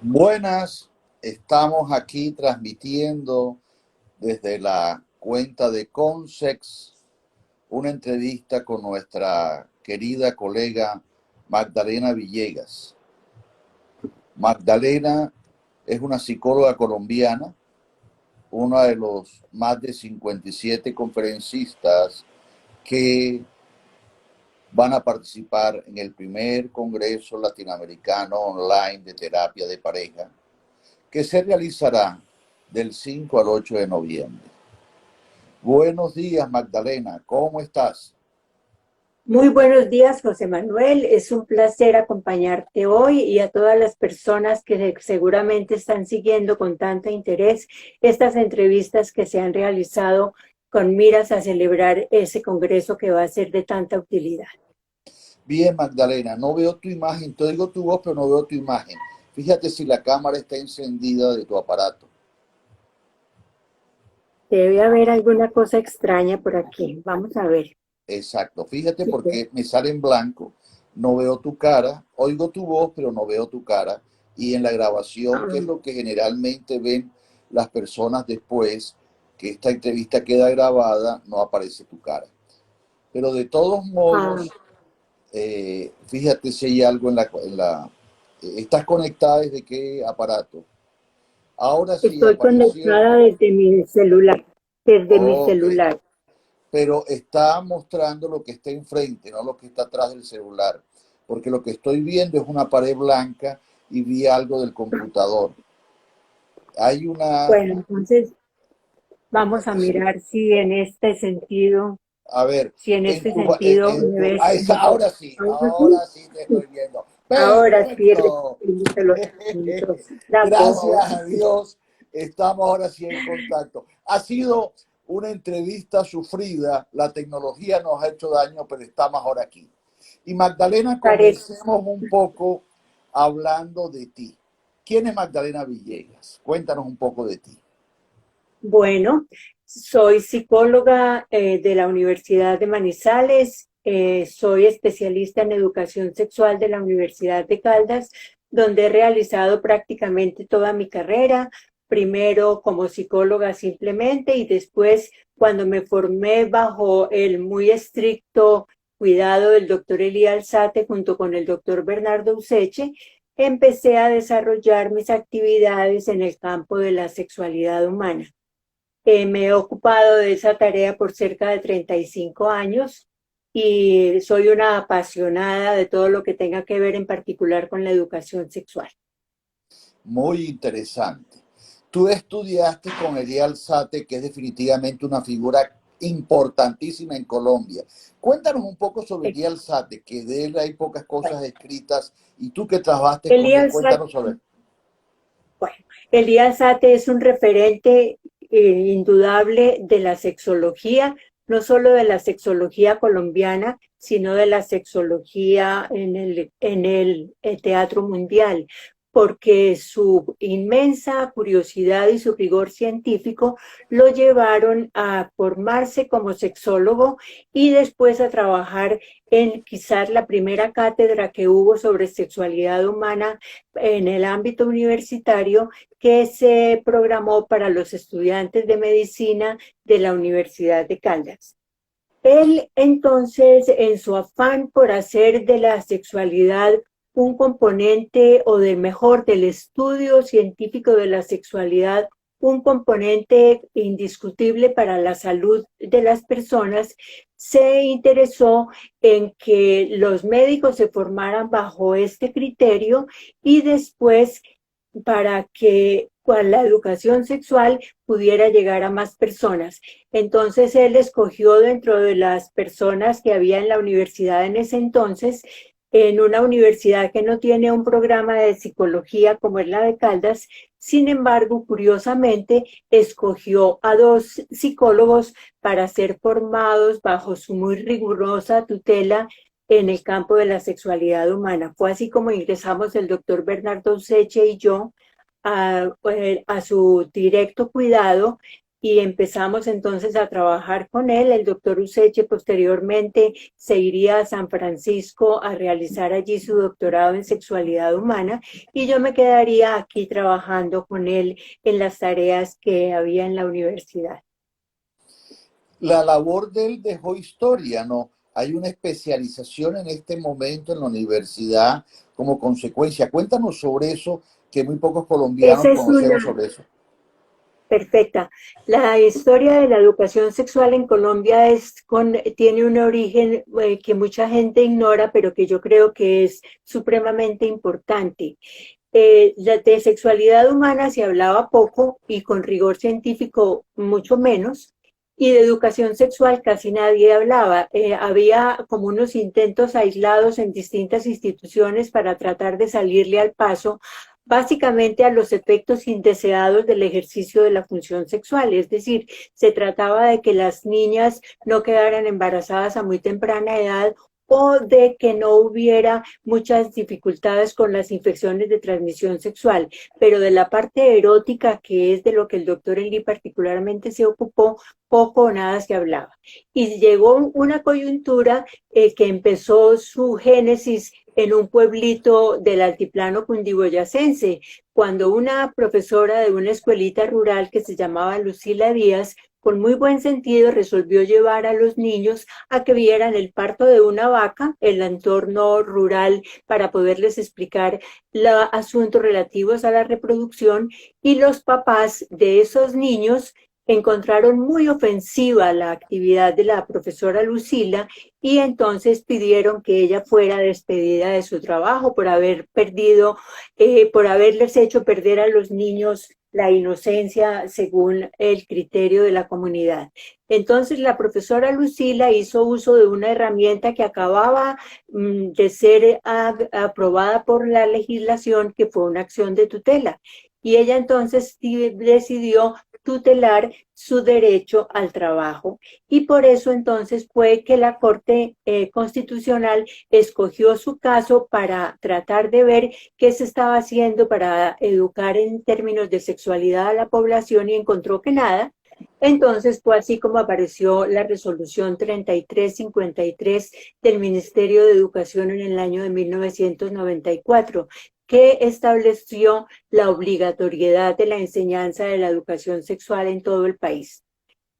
Buenas, estamos aquí transmitiendo desde la cuenta de Consex una entrevista con nuestra querida colega Magdalena Villegas. Magdalena es una psicóloga colombiana, uno de los más de 57 conferencistas que van a participar en el primer Congreso Latinoamericano Online de Terapia de Pareja, que se realizará del 5 al 8 de noviembre. Buenos días, Magdalena, ¿cómo estás? Muy buenos días, José Manuel. Es un placer acompañarte hoy y a todas las personas que seguramente están siguiendo con tanto interés estas entrevistas que se han realizado con miras a celebrar ese congreso que va a ser de tanta utilidad. Bien, Magdalena, no veo tu imagen, te oigo tu voz, pero no veo tu imagen. Fíjate si la cámara está encendida de tu aparato. Debe haber alguna cosa extraña por aquí. Vamos a ver. Exacto, fíjate Sí, porque me sale en blanco, no veo tu cara, oigo tu voz, pero no veo tu cara. Y en la grabación, que es lo que generalmente ven las personas después que esta entrevista queda grabada, no aparece tu cara. Pero de todos ah, modos, fíjate si hay algo ¿estás conectada desde qué aparato? Ahora sí Estoy apareció. conectada desde mi celular, desde mi Ok, celular. pero está mostrando lo que está enfrente, no lo que está atrás del celular, porque lo que estoy viendo es una pared blanca y vi algo del computador. Hay una, Bueno, entonces vamos a sí, mirar si en este sentido a ver, Si en en este tu, sentido me ves mejor. ahora sí te estoy viendo. Ahora sí Perfecto. recibimos los asuntos. La voz. Gracias a Dios, estamos ahora sí en contacto. Ha sido una entrevista sufrida, la tecnología nos ha hecho daño, pero estamos ahora aquí. Y Magdalena, Parece. comencemos un poco hablando de ti. ¿Quién es Magdalena Villegas? Cuéntanos un poco de ti. Bueno, soy psicóloga de la Universidad de Manizales. Soy especialista en educación sexual de la Universidad de Caldas, donde he realizado prácticamente toda mi carrera, primero como psicóloga simplemente y después cuando me formé bajo el muy estricto cuidado del doctor Elías Alzate junto con el doctor Bernardo Useche, empecé a desarrollar mis actividades en el campo de la sexualidad humana. Me he ocupado de esa tarea por cerca de 35 años y soy una apasionada de todo lo que tenga que ver en particular con la educación sexual. Muy interesante. Tú estudiaste con Elías Alzate, que es definitivamente una figura importantísima en Colombia. Cuéntanos un poco sobre Elías Alzate, que de él hay pocas cosas escritas, y tú que trabajaste con él, Elías, cuéntanos sobre él. bueno, Elías Sate es un referente indudable de la sexología, no solo de la sexología colombiana, sino de la sexología en el teatro mundial, porque su inmensa curiosidad y su rigor científico lo llevaron a formarse como sexólogo y después a trabajar en quizás la primera cátedra que hubo sobre sexualidad humana en el ámbito universitario que se programó para los estudiantes de medicina de la Universidad de Caldas. Él entonces, en su afán por hacer de la sexualidad un componente, o de mejor, del estudio científico de la sexualidad, un componente indiscutible para la salud de las personas, se interesó en que los médicos se formaran bajo este criterio y después para que la educación sexual pudiera llegar a más personas. Entonces él escogió dentro de las personas que había en la universidad en ese entonces, en una universidad que no tiene un programa de psicología como es la de Caldas. Sin embargo, curiosamente, escogió a dos psicólogos para ser formados bajo su muy rigurosa tutela en el campo de la sexualidad humana. Fue así como ingresamos el doctor Bernardo Seche y yo a su directo cuidado y empezamos entonces a trabajar con él. El doctor Useche posteriormente se iría a San Francisco a realizar allí su doctorado en sexualidad humana y yo me quedaría aquí trabajando con él en las tareas que había en la universidad. La labor de él dejó historia, ¿no? Hay una especialización en este momento en la universidad como consecuencia. Cuéntanos sobre eso, que muy pocos colombianos Esa es conocemos una, sobre eso. perfecta. La historia de la educación sexual en Colombia tiene un origen que mucha gente ignora, pero que yo creo que es supremamente importante. De sexualidad humana se hablaba poco y con rigor científico mucho menos, y de educación sexual casi nadie hablaba. Había como unos intentos aislados en distintas instituciones para tratar de salirle al paso, básicamente a los efectos indeseados del ejercicio de la función sexual. Es decir, se trataba de que las niñas no quedaran embarazadas a muy temprana edad o de que no hubiera muchas dificultades con las infecciones de transmisión sexual, pero de la parte erótica, que es de lo que el doctor Enli particularmente se ocupó, poco o nada se hablaba. Y llegó una coyuntura que empezó su génesis en un pueblito del altiplano cundiboyacense, cuando una profesora de una escuelita rural que se llamaba Lucila Díaz, con muy buen sentido, resolvió llevar a los niños a que vieran el parto de una vaca, el entorno rural, para poderles explicar los asuntos relativos a la reproducción, y los papás de esos niños encontraron muy ofensiva la actividad de la profesora Lucila y entonces pidieron que ella fuera despedida de su trabajo por haber perdido, por haberles hecho perder a los niños la inocencia según el criterio de la comunidad. Entonces la profesora Lucila hizo uso de una herramienta que acababa de ser aprobada por la legislación, que fue una acción de tutela. Y ella entonces decidió tutelar su derecho al trabajo. Y por eso entonces fue que la Corte Constitucional escogió su caso para tratar de ver qué se estaba haciendo para educar en términos de sexualidad a la población y encontró que nada. Entonces fue así como apareció la resolución 3353 del Ministerio de Educación en el año de 1994, que estableció la obligatoriedad de la enseñanza de la educación sexual en todo el país.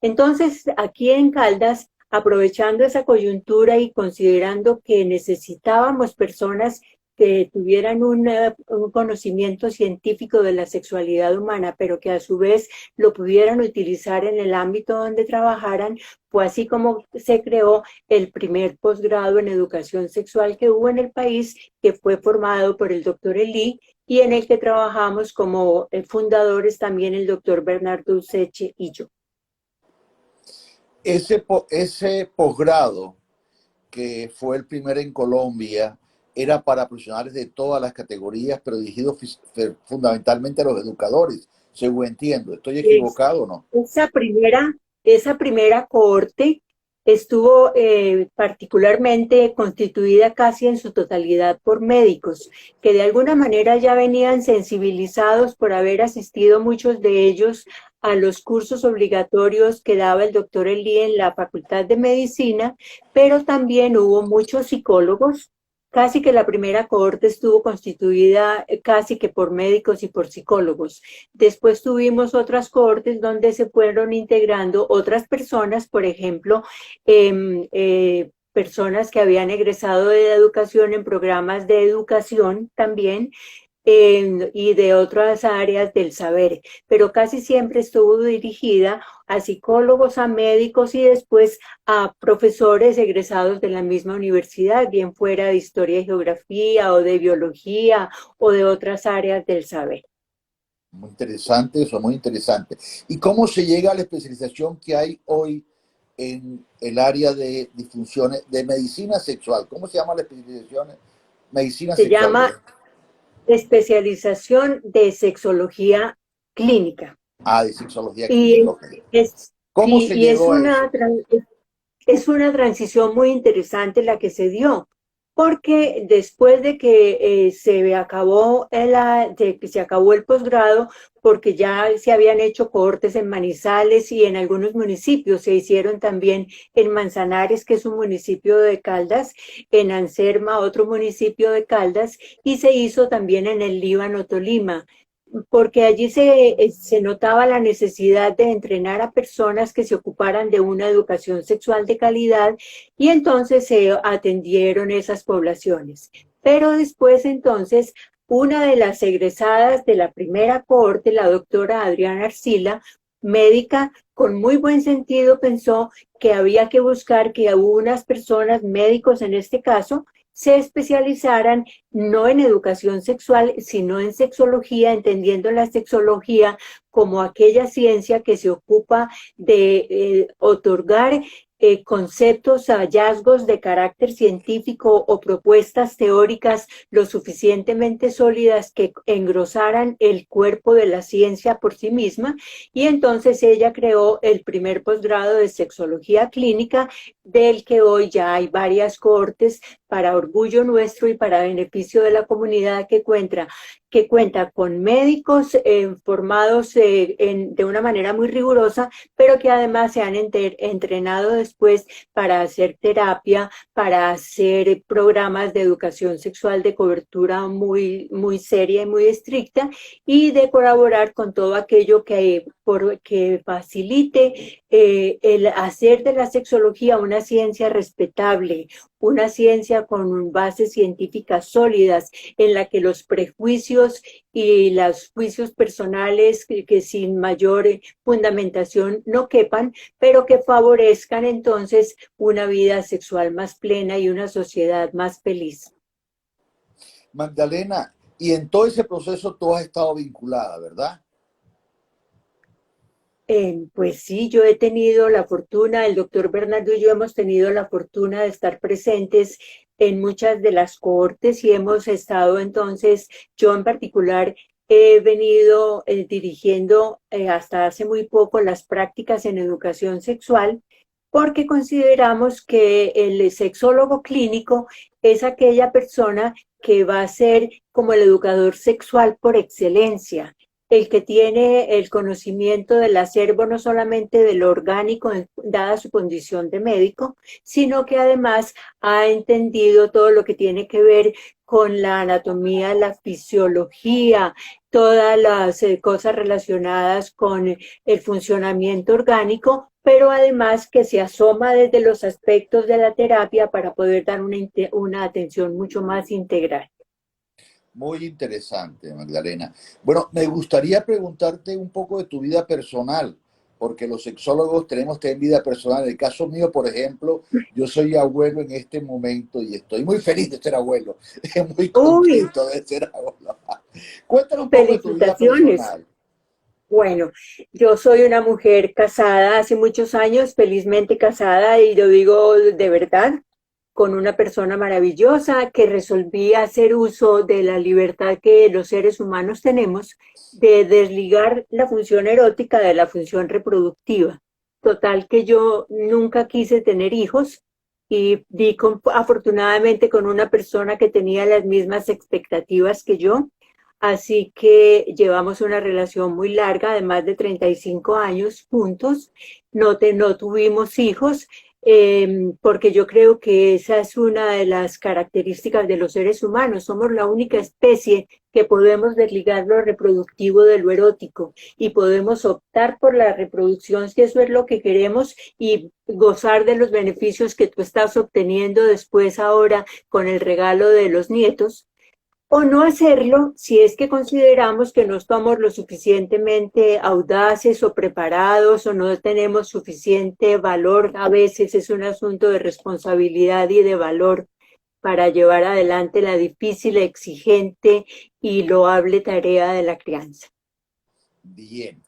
Entonces, aquí en Caldas, aprovechando esa coyuntura y considerando que necesitábamos personas que tuvieran un conocimiento científico de la sexualidad humana, pero que a su vez lo pudieran utilizar en el ámbito donde trabajaran, fue así como se creó el primer posgrado en educación sexual que hubo en el país, que fue formado por el doctor Elí y en el que trabajamos como fundadores también el doctor Bernardo Useche y yo. Ese posgrado, que fue el primero en Colombia, era para profesionales de todas las categorías, pero dirigido fundamentalmente a los educadores, según entiendo. ¿Estoy equivocado o no? Esa primera cohorte estuvo particularmente constituida casi en su totalidad por médicos, que de alguna manera ya venían sensibilizados por haber asistido muchos de ellos a los cursos obligatorios que daba el doctor Elí en la Facultad de Medicina, pero también hubo muchos psicólogos. Casi que la primera cohorte estuvo constituida casi que por médicos y por psicólogos. Después tuvimos otras cohortes donde se fueron integrando otras personas, por ejemplo, personas que habían egresado de la educación en programas de educación también, y de otras áreas del saber, pero casi siempre estuvo dirigida a psicólogos, a médicos y después a profesores egresados de la misma universidad, bien fuera de historia y geografía o de biología o de otras áreas del saber. Muy interesante eso, muy interesante. ¿Y cómo se llega a la especialización que hay hoy en el área de disfunciones de medicina sexual? ¿Cómo se llama la especialización? Medicina Se sexual. llama especialización de sexología clínica. De sexología clínica. Y Okay. es, ¿Cómo sí, se y llegó a eso? es una transición muy interesante la que se dio, porque después de que se acabó el posgrado, porque ya se habían hecho cohortes en Manizales y en algunos municipios, se hicieron también en Manzanares, que es un municipio de Caldas, en Anserma, otro municipio de Caldas, y se hizo también en el Líbano, Tolima, porque allí se notaba la necesidad de entrenar a personas que se ocuparan de una educación sexual de calidad y entonces se atendieron esas poblaciones. Pero después entonces una de las egresadas de la primera cohorte, la doctora Adriana Arcila, médica con muy buen sentido, pensó que había que buscar que unas personas, médicos en este caso, se especializaran no en educación sexual, sino en sexología, entendiendo la sexología como aquella ciencia que se ocupa de otorgar conceptos, hallazgos de carácter científico o propuestas teóricas lo suficientemente sólidas que engrosaran el cuerpo de la ciencia por sí misma, y entonces ella creó el primer posgrado de sexología clínica, del que hoy ya hay varias cohortes para orgullo nuestro y para beneficio de la comunidad, que cuenta con médicos formados de una manera muy rigurosa, pero que además se han entrenado después para hacer terapia, para hacer programas de educación sexual de cobertura muy, muy seria y muy estricta, y de colaborar con todo aquello que facilite el hacer de la sexología una ciencia respetable, una ciencia con bases científicas sólidas, en la que los prejuicios y los juicios personales que sin mayor fundamentación no quepan, pero que favorezcan entonces una vida sexual más plena y una sociedad más feliz. Magdalena, y en todo ese proceso tú has estado vinculada, ¿verdad? Pues sí, yo he tenido la fortuna, el doctor Bernardo y yo hemos tenido la fortuna de estar presentes en muchas de las cohortes y hemos estado entonces, yo en particular he venido dirigiendo hasta hace muy poco las prácticas en educación sexual, porque consideramos que el sexólogo clínico es aquella persona que va a ser como el educador sexual por excelencia, el que tiene el conocimiento del acervo no solamente de lo orgánico, dada su condición de médico, sino que además ha entendido todo lo que tiene que ver con la anatomía, la fisiología, todas las cosas relacionadas con el funcionamiento orgánico, pero además que se asoma desde los aspectos de la terapia para poder dar una atención mucho más integral. Muy interesante, Magdalena. Bueno, me gustaría preguntarte un poco de tu vida personal, porque los sexólogos tenemos que tener vida personal. En el caso mío, por ejemplo, yo soy abuelo en este momento y estoy muy feliz de ser abuelo, muy Uy, contento de ser abuelo. Cuéntame un poco de tu vida felicitaciones. personal. Bueno, yo soy una mujer casada hace muchos años, felizmente casada, y lo digo de verdad, con una persona maravillosa que resolví hacer uso de la libertad que los seres humanos tenemos de desligar la función erótica de la función reproductiva. Total que yo nunca quise tener hijos y afortunadamente con una persona que tenía las mismas expectativas que yo. Así que llevamos una relación muy larga, de más de 35 años juntos. No tuvimos hijos, porque yo creo que esa es una de las características de los seres humanos. Somos la única especie que podemos desligar lo reproductivo de lo erótico y podemos optar por la reproducción si eso es lo que queremos y gozar de los beneficios que tú estás obteniendo después ahora con el regalo de los nietos, o no hacerlo si es que consideramos que no estamos lo suficientemente audaces o preparados o no tenemos suficiente valor. A veces es un asunto de responsabilidad y de valor para llevar adelante la difícil, exigente y loable tarea de la crianza. Bien.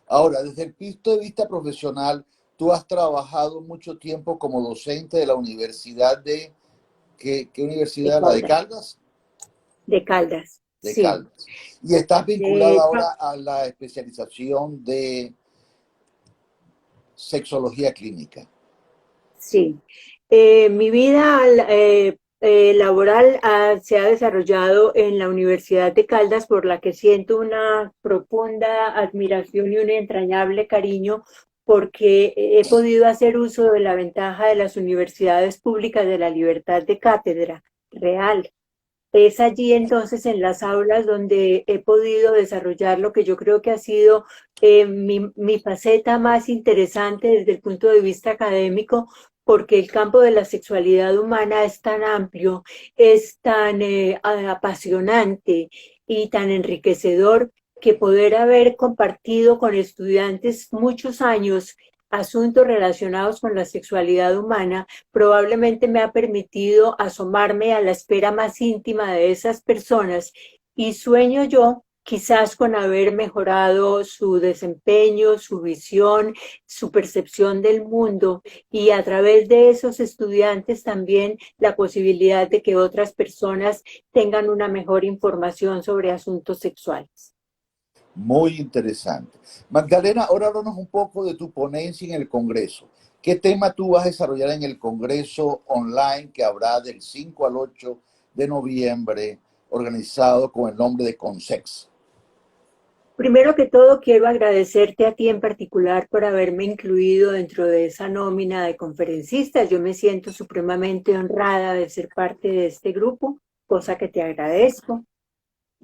Ahora, desde el punto de vista profesional, tú has trabajado mucho tiempo como docente de la universidad de, ¿qué De universidad? ¿La de Caldas. Caldas? De Caldas, De sí. Caldas. Y estás De vinculada hecho, ahora a la especialización de sexología clínica. sí. Mi vida laboral se ha desarrollado en la Universidad de Caldas, por la que siento una profunda admiración y un entrañable cariño, porque he podido hacer uso de la ventaja de las universidades públicas de la libertad de cátedra real. Es allí entonces en las aulas donde he podido desarrollar lo que yo creo que ha sido mi faceta más interesante desde el punto de vista académico, porque el campo de la sexualidad humana es tan amplio, es tan apasionante y tan enriquecedor, que poder haber compartido con estudiantes muchos años asuntos relacionados con la sexualidad humana probablemente me ha permitido asomarme a la esfera más íntima de esas personas, y sueño yo quizás con haber mejorado su desempeño, su visión, su percepción del mundo, y a través de esos estudiantes también la posibilidad de que otras personas tengan una mejor información sobre asuntos sexuales. Muy interesante. Magdalena, ahora háblanos un poco de tu ponencia en el Congreso. ¿Qué tema tú vas a desarrollar en el Congreso online que habrá del 5 al 8 de noviembre, organizado con el nombre de CONSEX? Primero que todo, quiero agradecerte a ti en particular por haberme incluido dentro de esa nómina de conferencistas. Yo me siento supremamente honrada de ser parte de este grupo, cosa que te agradezco.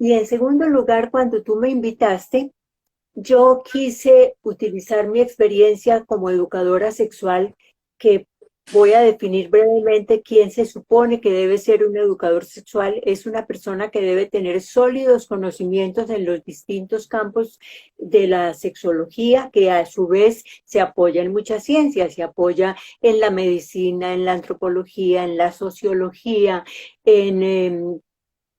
Y en segundo lugar, cuando tú me invitaste, yo quise utilizar mi experiencia como educadora sexual, que voy a definir brevemente quién se supone que debe ser un educador sexual. Es una persona que debe tener sólidos conocimientos en los distintos campos de la sexología, que a su vez se apoya en muchas ciencias, se apoya en la medicina, en la antropología, en la sociología, en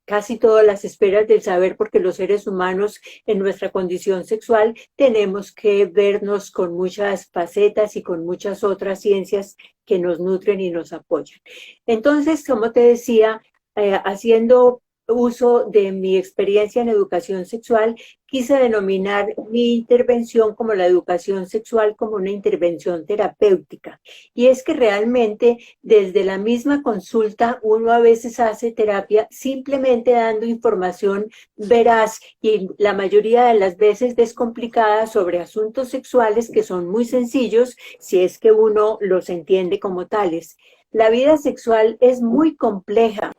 casi todas las esferas del saber, porque los seres humanos en nuestra condición sexual tenemos que vernos con muchas facetas y con muchas otras ciencias que nos nutren y nos apoyan. Entonces, como te decía, haciendo uso de mi experiencia en educación sexual, quise denominar mi intervención como la educación sexual como una intervención terapéutica. Y es que realmente desde la misma consulta uno a veces hace terapia simplemente dando información veraz y la mayoría de las veces descomplicada sobre asuntos sexuales que son muy sencillos si es que uno los entiende como tales. La vida sexual es muy compleja,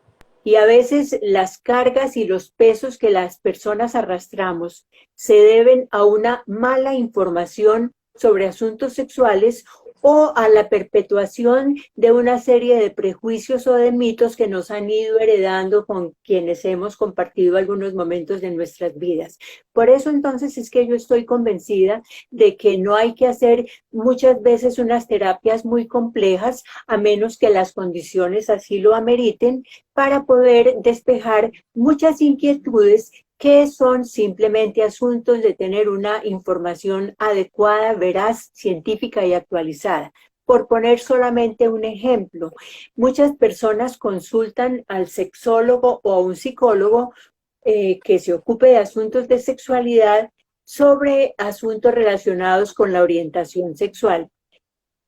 y a veces las cargas y los pesos que las personas arrastramos se deben a una mala información sobre asuntos sexuales o a la perpetuación de una serie de prejuicios o de mitos que nos han ido heredando con quienes hemos compartido algunos momentos de nuestras vidas. Por eso entonces es que yo estoy convencida de que no hay que hacer muchas veces unas terapias muy complejas, a menos que las condiciones así lo ameriten, para poder despejar muchas inquietudes que son simplemente asuntos de tener una información adecuada, veraz, científica y actualizada. Por poner solamente un ejemplo, muchas personas consultan al sexólogo o a un psicólogo que se ocupe de asuntos de sexualidad sobre asuntos relacionados con la orientación sexual.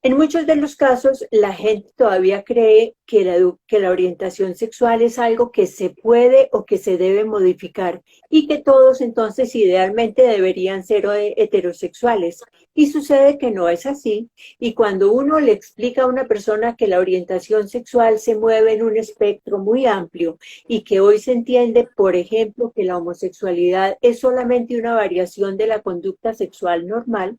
En muchos de los casos, la gente todavía cree que la orientación sexual es algo que se puede o que se debe modificar, y que todos entonces idealmente deberían ser heterosexuales. Y sucede que no es así, y cuando uno le explica a una persona que la orientación sexual se mueve en un espectro muy amplio y que hoy se entiende, por ejemplo, que la homosexualidad es solamente una variación de la conducta sexual normal,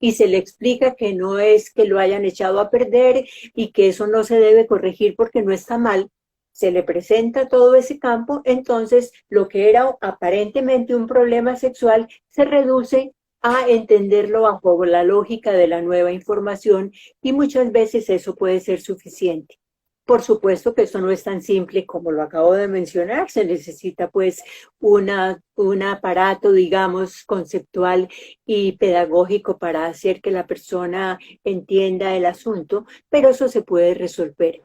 y se le explica que no es que lo hayan echado a perder y que eso no se debe corregir porque no está mal, se le presenta todo ese campo, entonces lo que era aparentemente un problema sexual se reduce a entenderlo bajo la lógica de la nueva información, y muchas veces eso puede ser suficiente. Por supuesto que esto no es tan simple como lo acabo de mencionar, se necesita pues un aparato, digamos, conceptual y pedagógico para hacer que la persona entienda el asunto, pero eso se puede resolver.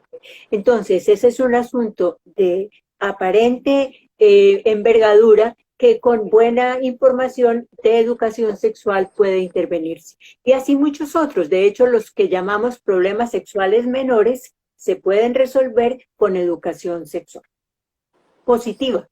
Entonces, ese es un asunto de aparente envergadura, que con buena información de educación sexual puede intervenirse. Y así muchos otros. De hecho, los que llamamos problemas sexuales menores se pueden resolver con educación sexual positiva.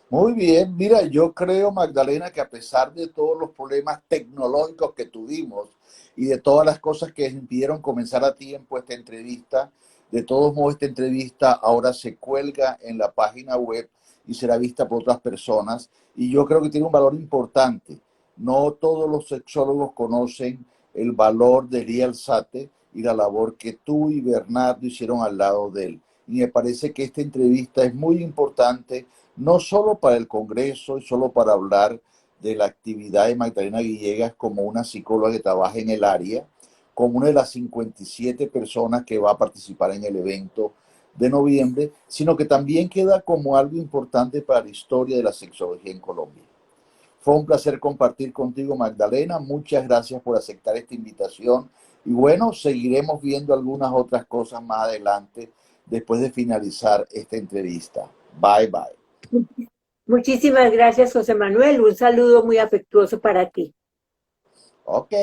Muy bien, mira, yo creo, Magdalena, que a pesar de todos los problemas tecnológicos que tuvimos y de todas las cosas que impidieron comenzar a tiempo esta entrevista, de todos modos esta entrevista ahora se cuelga en la página web y será vista por otras personas y yo creo que tiene un valor importante. No todos los sexólogos conocen el valor de Elías Alzate y la labor que tú y Bernardo hicieron al lado de él. Y me parece que esta entrevista es muy importante no solo para el Congreso y solo para hablar de la actividad de Magdalena Villegas como una psicóloga que trabaja en el área, como una de las 57 personas que va a participar en el evento de noviembre, sino que también queda como algo importante para la historia de la sexología en Colombia. Fue un placer compartir contigo, Magdalena. Muchas gracias por aceptar esta invitación. Y bueno, seguiremos viendo algunas otras cosas más adelante después de finalizar esta entrevista. Bye, bye. Muchísimas gracias, José Manuel. Un saludo muy afectuoso para ti. Ok.